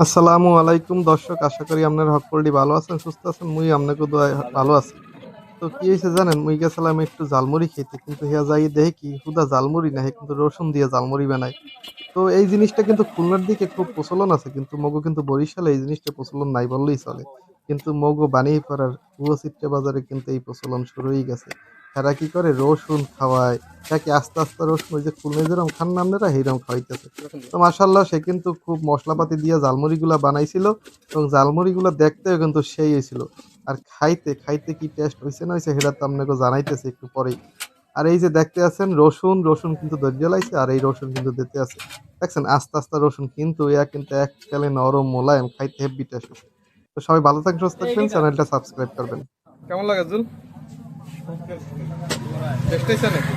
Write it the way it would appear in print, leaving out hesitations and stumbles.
আসসালামু আলাইকুম দর্শক, আশা করি আপনার সকলটি ভালো আছেন, সুস্থ আছেন। মুই আপনাকে দোয়ায় ভালো আছি। তো কি হয়েছে জানেন, মুই গেছিলাম একটু জালমুড়ি খেতে, কিন্তু হিয়া যাই দেখি কি হুদা জালমুড়ি না, হে কিন্তু রসুন দিয়ে জালমুড়ি বানায়। তো এই জিনিসটা কিন্তু খুলনার দিকে খুব প্রচলন আছে, কিন্তু মগো কিন্তু বরিশালে এই জিনিসটা প্রচলন নাই বললেই চলে। কিন্তু মগো বানিয়ে পাড়ার গুয়াচিট্টা বাজারে কিন্তু এই প্রচলন শুরু হয়ে গেছে। এরা কি করে, রসুন খাওয়ায়, একে আস্তে আস্তে রসুন, ওই যে খুলনায় যেরকম খান না আপনারা, সেইরকম খাওয়াইতেছে। তো মাশাল্লাহ, সে কিন্তু খুব মশলাপাতি দিয়ে জালমুড়ি গুলা বানাইছিল, এবং জালমুড়ি গুলা দেখতেও কিন্তু সেই হয়েছিল। আর খাইতে খাইতে কি টেস্ট হয়েছে না হয়েছে, সেটা তো আপনাকে জানাইতেছে একটু পরেই। আর এই যে দেখতে আছেন রসুন, রসুন কিন্তু দরজা লাইছে, আর এই রসুন কিন্তু দিতে আছে। দেখছেন আস্তে আস্তে রসুন, কিন্তু ইয়া কিন্তু এককালে নরম মোলায়েম, খাইতে হেব্বি টেস্ট হয়েছে। তো সবাই ভালো থাকবেন, সুস্থ থাকবেন, চ্যানেলটা সাবস্ক্রাইব করবেন। কেমন লাগে জুল? টেস্ট হয়েছে নাকি?